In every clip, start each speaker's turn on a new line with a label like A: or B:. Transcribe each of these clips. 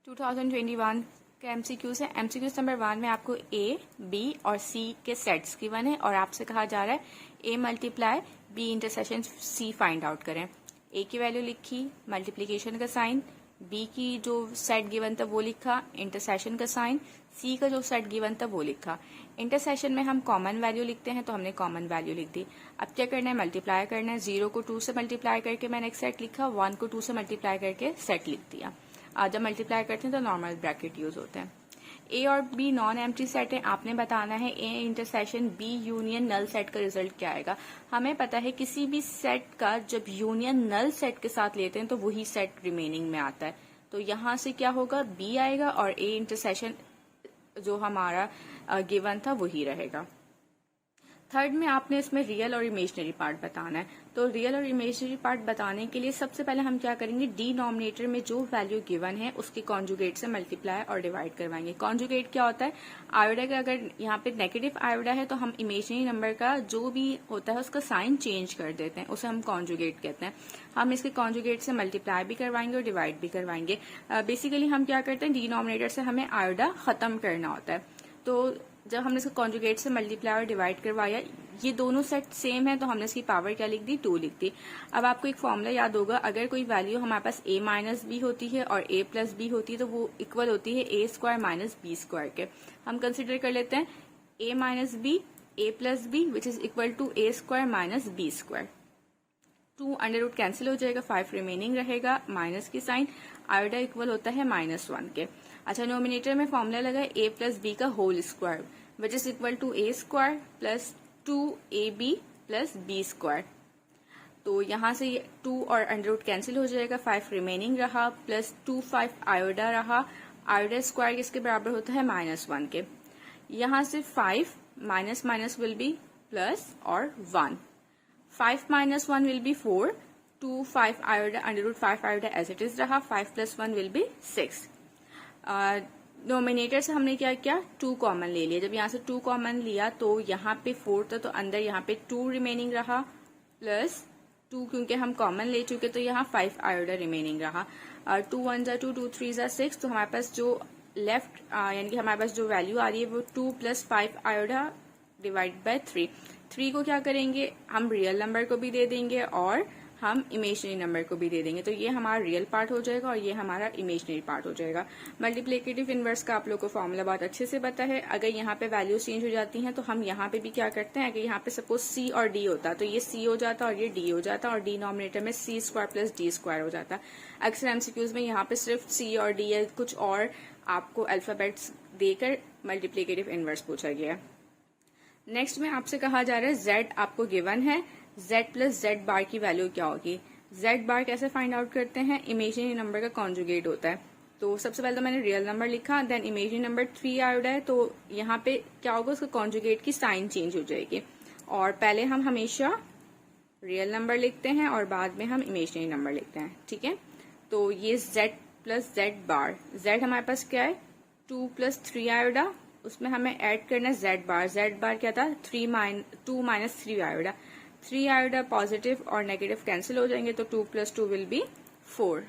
A: 2021 का एमसीक्यूज है। MCQs number 1 में आपको ए, बी और सी के सेट्स गिवन है और आपसे कहा जा रहा है A multiply B intersection C find out करें। ए की वैल्यू लिखी, मल्टीप्लीकेशन का साइन, बी की जो सेट गिवन था वो लिखा, इंटरसेक्शन का साइन, सी का जो सेट गिवन था वो लिखा। इंटरसेक्शन में हम कॉमन वैल्यू लिखते हैं तो हमने कॉमन वैल्यू लिख दी। अब क्या करना है, मल्टीप्लाई करना है। 0 को 2 से मल्टीप्लाई करके मैंने एक सेट लिखा, 1 को 2 से मल्टीप्लाई करके सेट लिख दिया। जब मल्टीप्लाई करते हैं तो नॉर्मल ब्रैकेट यूज होते हैं। ए और बी नॉन एम्प्टी सेट है, आपने बताना है A intersection B union null set का रिजल्ट क्या आएगा। हमें पता है किसी भी सेट का जब यूनियन नल सेट के साथ लेते हैं तो वही सेट रिमेनिंग में आता है। तो यहां से क्या होगा, बी आएगा और ए इंटरसेक्शन जो हमारा गिवन था वही रहेगा। थर्ड में आपने इसमें रियल और इमेजिनरी पार्ट बताना है। तो रियल और इमेजिनरी पार्ट बताने के लिए सबसे पहले हम क्या करेंगे, डिनोमिनेटर में जो वैल्यू गिवन है उसके कॉन्जुगेट से मल्टीप्लाई और डिवाइड करवाएंगे। कॉन्जुगेट क्या होता है, आयोडा का अगर यहाँ पे नेगेटिव आयोडा है तो हम इमेजिनरी नंबर का जो भी होता है उसका साइन चेंज कर देते हैं, उसे हम कॉन्जुगेट कहते हैं। हम इसके कॉन्जुगेट से मल्टीप्लाई भी करवाएंगे और डिवाइड भी करवाएंगे। बेसिकली हम क्या करते हैं, डिनोमिनेटर से हमें आयोडा खत्म करना होता है। तो जब हमने इसको कॉन्जुगेट से मल्टीप्लाई और डिवाइड करवाया, ये दोनों सेट सेम है तो हमने इसकी पावर क्या लिख दी, 2 लिख दी। अब आपको एक फॉर्मूला याद होगा, अगर कोई वैल्यू हमारे पास a माइनस बी होती है और a प्लस बी होती है तो वो इक्वल होती है a square minus B square के। हम कंसिडर कर लेते हैं a minus B, a plus B which is equal to a square minus B square. 2 under root cancel हो जाएगा, 5 रिमेनिंग रहेगा, माइनस की साइन, आयोडा इक्वल होता है -1 के। अच्छा, नोमिनेटर में फॉर्मूला लगा है a प्लस बी का whole square which is equal to a square plus 2ab plus B square. तो यहां से 2 और अंडर रूट कैंसिल हो जाएगा, 5 रिमेनिंग रहा, प्लस 2 5 आयोडा रहा। आयोडा स्क्वायर किसके बराबर होता है, -1 के। यहां से 5 minus minus will be plus और 1, 5 minus 1 will be 4, 2 5 iota under root 5 iota as it is रहा, 5 plus 1 will be 6। नोमिनेटर से हमने क्या किया, 2 कॉमन ले लिया। जब यहाँ से 2 कॉमन लिया तो यहाँ पे 4 था तो अंदर यहाँ पे 2 रिमेनिंग रहा, प्लस 2 क्योंकि हम कॉमन ले चुके तो यहाँ 5 आयोडा रिमेनिंग रहा। 2 1 जा 2, 2 3 जा 6, तो हमारे पास जो लेफ्ट यानी कि हमारे पास जो वैल्यू आ रही है वो 2 प्लस 5 आयोडा डिवाइड बाय 3। 3 को क्या करेंगे, हम रियल नंबर को भी दे देंगे और हम इमेजिनरी नंबर को भी दे देंगे। तो ये हमारा रियल पार्ट हो जाएगा और ये हमारा इमेजिनरी पार्ट हो जाएगा। मल्टीप्लिकेटिव इनवर्स का आप लोग को फॉर्मूला बहुत अच्छे से पता है। अगर यहाँ पे वैल्यूज चेंज हो जाती हैं तो हम यहाँ पे भी क्या करते हैं, अगर यहाँ पे सपोज सी और डी होता तो ये सी हो जाता और ये डी हो जाता और डिनोमिनेटर में सी स्क्वायर प्लस डी स्क्वायर हो जाता। अक्सर एमसीक्यूज में यहाँ पे सिर्फ सी और डी या कुछ और आपको अल्फाबेट्स देकर मल्टीप्लिकेटिव इनवर्स पूछा गया है। नेक्स्ट में आपसे कहा जा रहा है z आपको गिवन है, z प्लस z बार की वैल्यू क्या होगी। z बार कैसे फाइंड आउट करते हैं, इमेजिनरी नंबर का कॉन्जुगेट होता है। तो सबसे पहले तो मैंने रियल नंबर लिखा, देन इमेजिनरी नंबर 3 आयोडा है तो यहाँ पे क्या होगा, उसका कॉन्जुगेट की साइन चेंज हो जाएगी। और पहले हम हमेशा रियल नंबर लिखते हैं और बाद में हम इमेजिनरी नंबर लिखते हैं, ठीक है। तो ये z प्लस z बार, z हमारे पास क्या है 2 प्लस 3 आयोडा, उसमें हमें ऐड करना है z बार। z बार क्या था 2 माइनस 3 आयोडा, 3 आयोडा पॉजिटिव और नेगेटिव कैंसिल हो जाएंगे तो 2 plus 2 will B 4।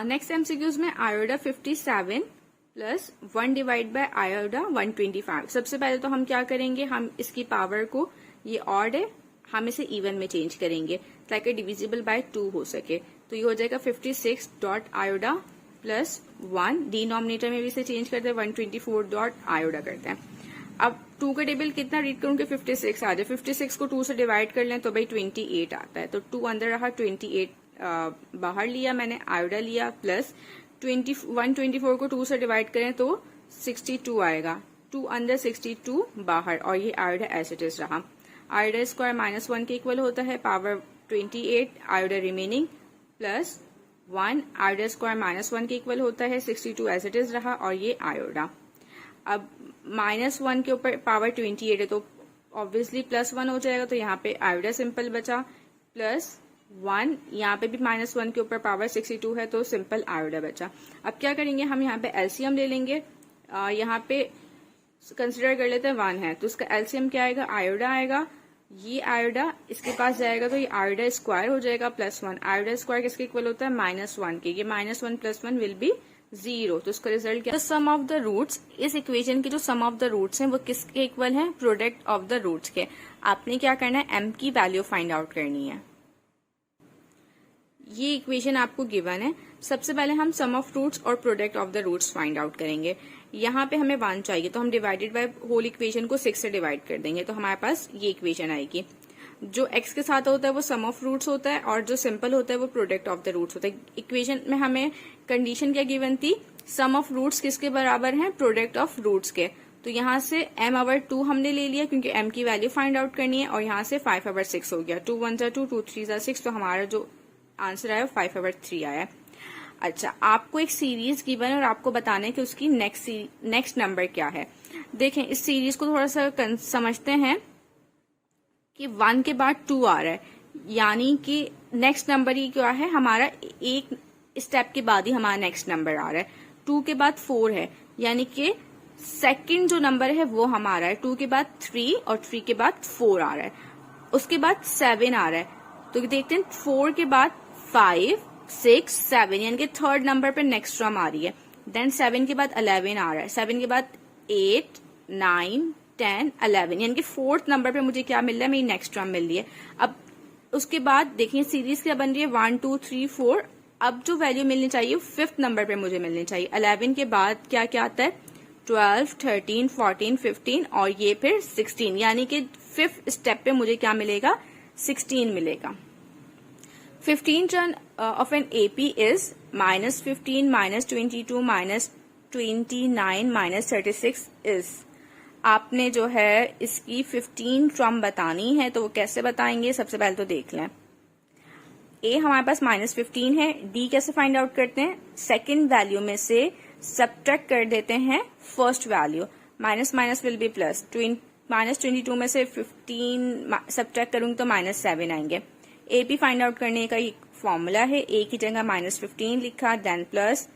A: Next MCQs में आयोडा 57 प्लस 1 डिवाइड बाय आयोडा 125। सबसे पहले तो हम क्या करेंगे, हम इसकी पावर को, ये ऑड है, हम इसे इवन में चेंज करेंगे ताकि डिविजिबल बाय 2 हो सके। तो ये हो जाएगा 56 डॉट आयोडा प्लस 1, डिनोमिनेटर में भी इसे चेंज करते हैं 124 डॉट आयोडा करते हैं। अब 2 का टेबल कितना रीड करूं कि 56 आ जाए, 56 को 2 से डिवाइड कर लें तो भाई 28 आता है। तो 2 अंदर रहा, 28 बाहर लिया मैंने, आयोडा लिया, प्लस 124 को 2 से डिवाइड करें तो 62 आएगा, 2 अंदर 62 बाहर और ये आयोडा एज इट इज रहा। आयोडा स्क्वायर -1 के इक्वल होता है, पावर 28, आयोडा रिमेनिंग प्लस 1, आयोडा स्क्वायर -1 के इक्वल होता है, 62 एज इट इज रहा और ये आयोडा। अब -1 के ऊपर पावर 28 है तो ऑब्वियसली +1 हो जाएगा, तो यहाँ पे आयोडा सिंपल बचा, प्लस 1, यहाँ पे भी -1 के ऊपर पावर 62 है तो सिंपल आयोडा बचा। अब क्या करेंगे, हम यहाँ पे एलसीएम ले लेंगे, यहाँ पे कंसिडर कर लेते हैं 1 है तो उसका एलसीएम क्या आएगा, आयोडा आएगा, ये आयोडा इसके पास जाएगा तो ये आयोडा स्क्वायर हो जाएगा +1। आयोडा स्क्वायर किसके इक्वल होता है, -1 के, ये -1 + 1 विल बी 0, तो उसका रिजल्ट क्या? The sum of the roots, इस इक्वेशन के जो सम ऑफ द रूट्स हैं वो किसके इक्वल हैं? प्रोडक्ट ऑफ द रूट्स के। आपने क्या करना है? m की वैल्यू फाइंड आउट करनी है। ये इक्वेशन आपको गिवन है। सबसे पहले हम सम ऑफ रूट्स और product of the roots find out करेंगे। यहाँ पे हमें 1 चाहिए, तो हम डिवाइडेड बाय होल इक्वेशन को 6 से डिवाइड कर देंगे, तो हमारे पास ये इक्वेशन आएगी। जो x के साथ होता है वो सम ऑफ रूट्स होता है, और जो सिंपल होता है वो प्रोडक्ट ऑफ द रूट्स होता है। इक्वेशन में हमें कंडीशन क्या गिवन थी? सम ऑफ रूट्स किसके बराबर है? प्रोडक्ट ऑफ रूट्स के। तो यहाँ से m/2 हमने ले लिया क्योंकि m की वैल्यू फाइंड आउट करनी है, और यहाँ से 5/6 हो गया। 2 1 2, 2 3 6, तो हमारा जो आंसर आया 5/3 आया। अच्छा, आपको एक सीरीज गिवन है और आपको बताना है कि उसकी नेक्स्ट नंबर क्या है। देखें, इस सीरीज को थोड़ा सा समझते हैं कि 1 के बाद 2 आ रहा है, यानी कि नेक्स्ट नंबर ही क्या है हमारा? एक स्टेप के बाद ही हमारा नेक्स्ट नंबर आ रहा है। 2 के बाद 4 है, यानी कि सेकंड जो नंबर है वो हमारा है। 2 के बाद 3 और 3 के बाद 4 आ रहा है। उसके बाद 7 आ रहा है, तो देखते हैं 4 के बाद 5 6 7, यानी कि थर्ड नंबर पे नेक्स्ट टर्म आ रही है। देन 7 के बाद 11 आ रहा है। 7 के बाद 8 9 10 11, यानी कि फोर्थ नंबर पे मुझे क्या मिल रहा है? मेरी नेक्स्ट टर्म मिल रही है। अब उसके बाद देखिए सीरीज क्या बन रही है? 1 2 3 4। अब जो वैल्यू मिलनी चाहिए फिफ्थ नंबर पे मुझे मिलनी चाहिए। 11 के बाद क्या क्या आता है? 12 13 14 15 और ये फिर 16, यानी कि फिफ्थ स्टेप पे मुझे क्या मिलेगा? 16 मिलेगा। 15 turn of an AP is -15 -22 -29 -36 is। आपने जो है इसकी 15 टर्म बतानी है, तो वो कैसे बताएंगे? सबसे पहले तो देख लें, A हमारे पास -15 है। D कैसे फाइंड आउट करते हैं? सेकेंड वैल्यू में से सब्ट्रैक्ट कर देते हैं first value. Minus minus will be plus. -22 में से 15 सब्ट्रैक्ट करूंगी तो -7 आएंगे। AP फाइंड आउट करने का एक फॉर्मूला है, A की जगह -15 लिखा, देन प्लस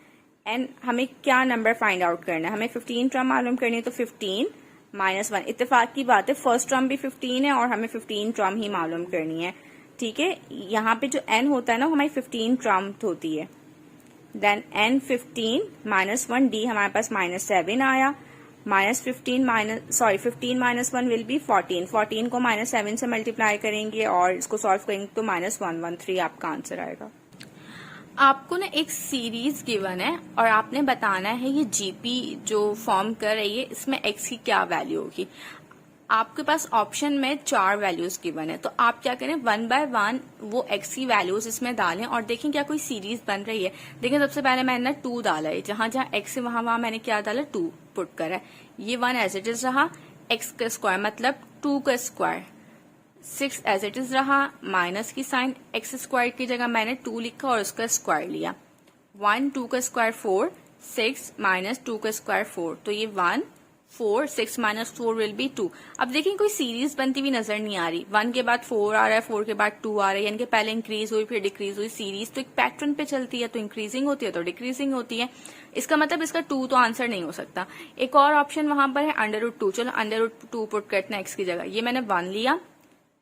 A: एन। हमें क्या नंबर फाइंड आउट करना है? हमें 15 टर्म मालूम करनी है, तो 15 -1। इत्तेफाक की बात है, फर्स्ट टर्म भी 15 है और हमें 15 टर्म ही मालूम करनी है। ठीक है, यहाँ पे जो n होता है ना, हमारी 15 टर्म होती है। देन n 15 -1, D हमारे पास -7 आया। -15 -1 विल बी 14। 14 को -7 से मल्टीप्लाई करेंगे और इसको सॉल्व करेंगे तो -113 आपका आंसर आएगा। आपको ना एक सीरीज गिवन है और आपने बताना है ये जीपी जो फॉर्म कर रही है इसमें x की क्या वैल्यू होगी। आपके पास ऑप्शन में 4 वैल्यूज गिवन है, तो आप क्या करें? 1 बाय 1 वो x की वैल्यूज इसमें डालें और देखें क्या कोई सीरीज बन रही है। देखें, सबसे पहले मैंने ना 2 डाला है, जहां जहां x है वहां मैंने क्या डाला? 2 पुट करा है। ये 1 एज इट इज रहा, x का स्क्वायर मतलब 2 का स्क्वायर। 6 एज इट इज रहा, माइनस की साइन, x स्क्वायर की जगह मैंने 2 लिखा और उसका स्क्वायर लिया। 1 2 का स्क्वायर 4, 6 माइनस 2 का स्क्वायर 4, तो ये 1 4 6 माइनस 4 विल बी 2। अब देखिए कोई सीरीज बनती हुई नजर नहीं आ रही। 1 के बाद 4 आ रहा है, 4 के बाद 2 आ रहा है, यानी कि पहले इंक्रीज हुई फिर डिक्रीज हुई। सीरीज तो एक पैटर्न पे चलती है, तो इंक्रीजिंग होती है तो डिक्रीजिंग होती है। इसका मतलब इसका 2 तो आंसर नहीं हो सकता। एक और ऑप्शन वहां पर है √2। चलो √2 पुट करते हैं x की जगह। ये मैंने 1 लिया,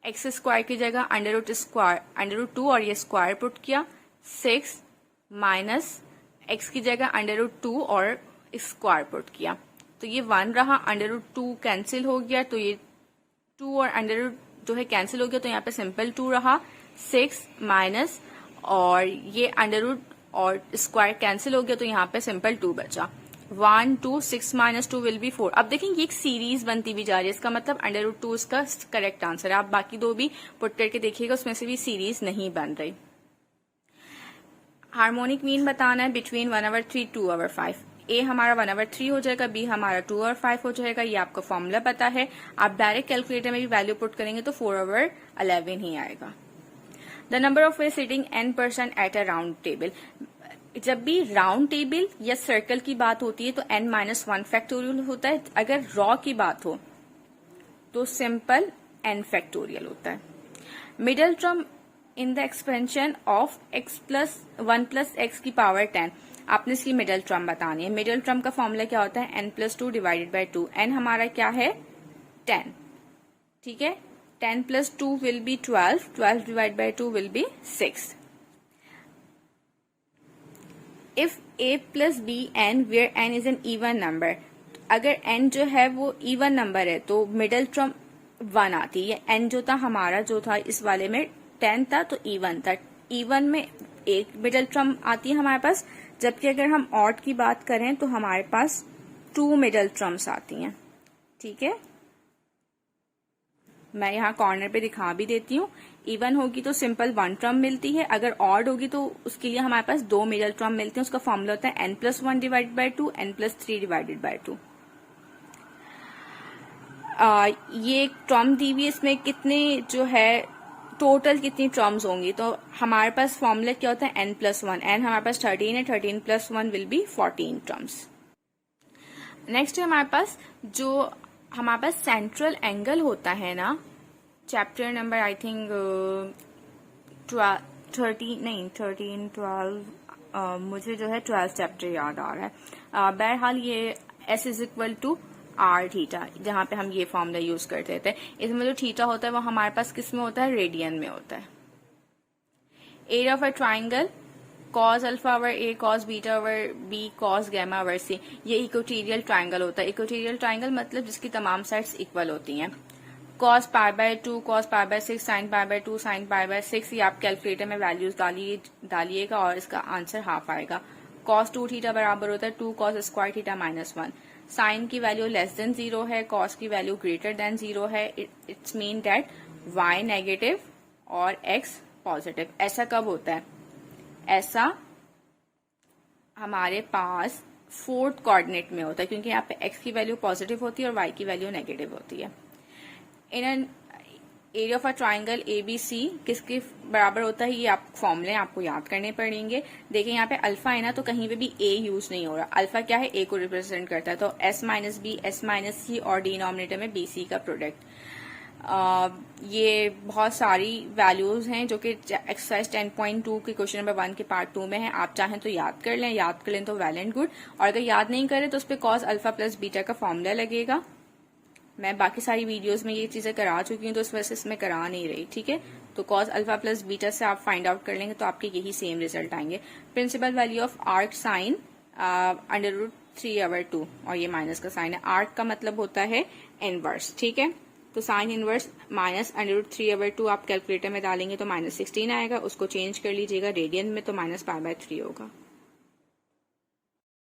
A: x स्क्वायर की जगह √2 और ये स्क्वायर पुट किया। 6 माइनस x की जगह √2 और स्क्वायर पुट किया, तो ये 1 रहा। √2 कैंसिल हो गया, तो ये 2 और √ जो है कैंसिल हो गया, तो यहाँ पे सिंपल 2 रहा। 6 माइनस और ये √ और स्क्वायर कैंसिल हो गया, तो यहाँ पे सिंपल 2 बचा। 1 2 6 माइनस 2 विल बी 4। अब देखेंगे ये एक सीरीज बनती हुई जा रही है, इसका मतलब √2 इसका करेक्ट आंसर है। आप बाकी 2 भी पुट करके देखिएगा, उसमें से भी सीरीज नहीं बन रही। हार्मोनिक मीन बताना है बिटवीन 1/3 2/5। A हमारा 1/3 हो जाएगा, B हमारा 2/5 हो जाएगा। ये आपका फॉर्मूला पता है, आप डायरेक्ट कैलकुलेटर में भी वैल्यू पुट करेंगे तो 4/11 ही आएगा। The number of way sitting n% at a round table. जब भी राउंड टेबल या सर्कल की बात होती है तो n-1 फैक्टोरियल होता है। अगर रॉ की बात हो तो सिंपल n फैक्टोरियल होता है। Middle term in the expansion of x+1 + x की पावर 10। आपने इसकी मिडल टर्म बतानी है। मिडल टर्म का फॉर्मूला क्या होता है? n+2 divided by 2। n हमारा क्या है? 10। ठीक है, 10 + 2 will be 12, 12 divide by 2 will be 6। If a plus B N where n is N even number, अगर n जो है वो इवन नंबर है तो मिडल टर्म 1 आती है। n जो था हमारा जो था इस वाले में 10 था तो इवन था, इवन में एक मिडल टर्म आती है हमारे पास, जबकि अगर हम ऑड की बात करें तो हमारे पास 2 मिडल टर्म्स आती हैं। ठीक है, मैं यहाँ कॉर्नर पे दिखा भी देती हूँ। इवन होगी तो सिंपल 1 टर्म मिलती है, अगर ऑड होगी तो उसके लिए हमारे पास 2 मिडल टर्म मिलते हैं। उसका फॉर्मूला होता है n+1 divided by 2, n+3 divided by 2। ये एक टर्म दी हुई है, इसमें कितने जो है टोटल कितनी टर्म्स होंगी, तो हमारे पास फॉर्मूला क्या होता है n+1, n हमारे पास 13 है, 13+1 विल बी 14 टर्म्स। नेक्स्ट है हमारे पास जो हमारे पास सेंट्रल एंगल होता है ना, चैप्टर नंबर आई थिंक 12 मुझे जो है 12 चैप्टर याद आ रहा है। बहरहाल ये s is equal to R theta, जहाँ पे हम ये फॉर्मूला यूज करते थे। इसमें जो थीटा होता है वो हमारे पास किस में होता है, रेडियन में होता है। Area of a triangle cos alpha over A, cos beta over B, cos gamma over C, ये इक्वेटोरियल ट्राइंगल होता है। इक्वेटोरियल ट्राइंगल मतलब जिसकी तमाम साइड्स इक्वल होती हैं। cos π/2, cos π/6, sin π/2, sin π/6, ये आप कैलकुलेटर में वैल्यूज डालिएगा और इसका आंसर हाफ आएगा। cos 2 थीटा बराबर होता है 2 cos स्क्वायर थीटा -1। साइन की वैल्यू लेस देन 0 है, cos की वैल्यू ग्रेटर देन 0 है। It's mean that y negative और x पॉजिटिव। ऐसा कब होता है, ऐसा हमारे पास फोर्थ कोऑर्डिनेट में होता है, क्योंकि यहाँ पे x की वैल्यू पॉजिटिव होती है और y की वैल्यू नेगेटिव होती है। In an area of a triangle ABC किसके बराबर होता है, ये आप फॉर्मूले आपको याद करने पड़ेंगे। देखिए यहाँ पे अल्फा है ना, तो कहीं पे भी a यूज नहीं हो रहा। अल्फा क्या है, a को रिप्रेजेंट करता है, तो s minus B, s minus C और डिनोमिनेटर में BC का प्रोडक्ट। ये बहुत सारी वैल्यूज हैं जो कि एक्सरसाइज 10.2 के क्वेश्चन नंबर 1 के पार्ट 2 में है। आप चाहें तो याद कर लें तो वेल एंड गुड, और अगर याद नहीं करें तो उस पर cos अल्फा प्लस बीटा का फॉर्मूला लगेगा। मैं बाकी सारी वीडियोस में ये चीजें करा चुकी हूँ, तो उस वजह से इसमें करा नहीं रही। ठीक है, तो cos अल्फा प्लस बीटा से आप फाइंड आउट कर लेंगे तो आपके यही सेम रिजल्ट आएंगे। Principal value of arc sine √3/2, और ये माइनस का साइन है। आर्क का मतलब होता है इनवर्स। ठीक है, तो साइन इनवर्स माइनस √3/2 आप कैलकुलेटर में डालेंगे तो -16 आएगा। उसको चेंज कर लीजिएगा रेडियन में तो -π/3 होगा।